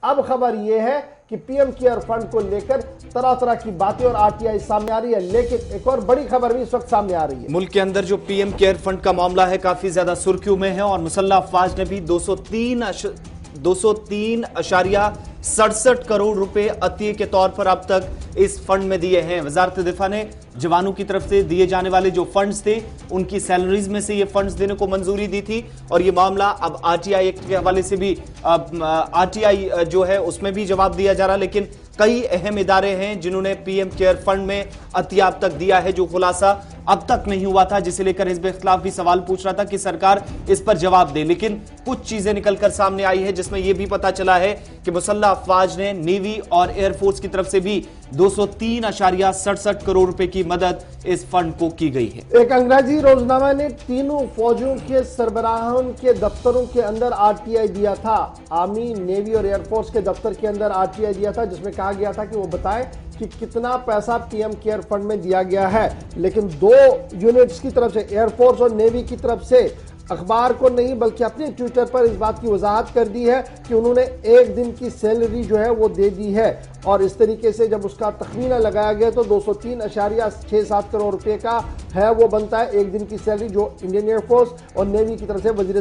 اب خبر یہ ہے کہ پی ایم کیئر فنڈ کو لے کر طرح طرح کی باتیں اور آر ٹی آئی سامنے آ رہی ہے، لیکن ایک اور بڑی خبر بھی اس وقت سامنے آ رہی ہے۔ ملک کے اندر جو پی ایم کیئر فنڈ کا معاملہ ہے کافی زیادہ سرخیوں میں ہے، اور مسلح افواج نے بھی 203.67 کروڑ روپے عطیے کے طور پر اب تک اس فنڈ میں دیے ہیں۔ وزارت دفاع نے جوانوں کی طرف سے دیے جانے والے جو فنڈز تھے ان کی سیلریز میں سے یہ فنڈز دینے کو منظوری دی تھی، اور یہ معاملہ اب آر ٹی آئی ایکٹ کے حوالے سے بھی آر ٹی آئی جو ہے اس میں بھی جواب دیا جا رہا، لیکن کئی اہم ادارے ہیں جنہوں نے پی ایم کیئر فنڈ میں عطیہ اب تک دیا ہے، جو خلاصہ اب تک نہیں ہوا تھا، جسے لے کر حزب اختلاف بھی سوال پوچھ رہا تھا کہ سرکار اس پر جواب دے۔ لیکن کچھ چیزیں نکل کر سامنے آئی ہے جس میں یہ بھی پتا چلا ہے کہ مسلح افواج نے نیوی اور ایئر فورس کی طرف سے بھی 203.67 کروڑ روپے کی مدد اس فنڈ کو کی گئی ہے۔ ایک انگریزی روزنامہ نے تینوں فوجوں کے سربراہوں کے دفتروں کے اندر آر ٹی آئی دیا تھا، آرمی، نیوی اور ایئر فورس کے دفتر کے اندر آر ٹی آئی دیا تھا، جس میں کہا گیا تھا کہ وہ بتائیں کہ کتنا پیسہ پی ایم کیئر فنڈ میں دیا گیا ہے، لیکن دو یونٹس کی طرف سے، ایئر فورس اور نیوی کی طرف سے، اخبار کو نہیں بلکہ اپنے ٹویٹر پر اس بات کی وضاحت کر دی ہے کہ انہوں نے ایک دن کی سیلری جو ہے وہ دے دی ہے، اور اس طریقے سے جب اس کا تخمینہ لگایا گیا تو 203.67 کروڑ روپے کا ہے، وہ بنتا ہے ایک دن کی سیلری جو انڈین ایئر فورس اور نیوی کی طرف سے وزیر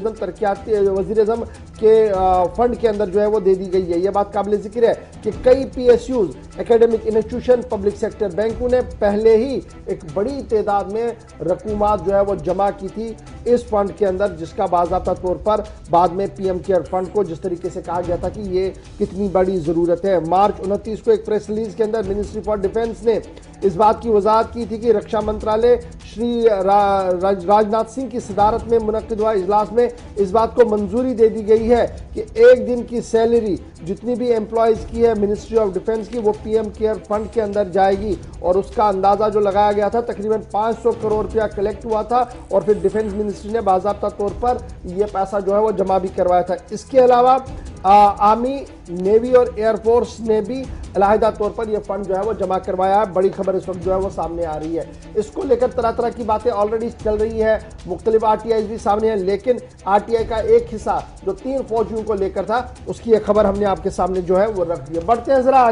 اعظم کے فنڈ کے اندر جو ہے وہ دے دی گئی ہے۔ یہ بات قابل ذکر ہے کہ کئی P S use, academic institution, public sector بینکوں نے پہلے ہی ایک بڑی تعداد میں رقومات جو ہے وہ جمع کی تھی اس فنڈ کے اندر، جس کا باضابطہ طور پر بعد میں پی ایم کیئر فنڈ کو جس طریقے سے کہا گیا تھا کہ یہ کتنی بڑی ضرورت ہے۔ مارچ 29 کو ایک پریس ریلیز کے اندر منسٹری فار ڈیفنس نے اس بات کی وضاحت کی تھی کہ رکشا منترالے شری راج ناتھ سنگھ کی صدارت میں منعقد ہوا اجلاس میں اس بات کو منظوری دے دی گئی ہے کہ ایک دن کی سیلری جتنی بھی امپلائیز کی ہے منسٹری آف ڈیفنس کی، وہ پی ایم کیئر فنڈ کے اندر جائے گی، اور اس کا اندازہ جو لگایا گیا تھا تقریباً 500 کروڑ روپیہ کلیکٹ ہوا تھا، اور پھر ڈیفنس منسٹری نے باضابطہ طور پر یہ پیسہ جو ہے وہ جمع بھی کروایا تھا۔ اس کے علاوہ آرمی، نیوی اور ایئر فورس نے بھی علیحدہ طور پر یہ فنڈ جو ہے وہ جمع کروایا ہے۔ بڑی خبر اس وقت جو ہے وہ سامنے آ رہی ہے، اس کو لے کر طرح طرح کی باتیں آلریڈی چل رہی ہے، مختلف آر ٹی آئی بھی سامنے ہیں، لیکن آر ٹی آئی کا ایک حصہ جو 3 فوجیوں کو لے کر تھا اس کی ایک خبر ہم نے آپ کے سامنے جو ہے وہ رکھ دی ہے۔ بڑھتے ہیں ذرا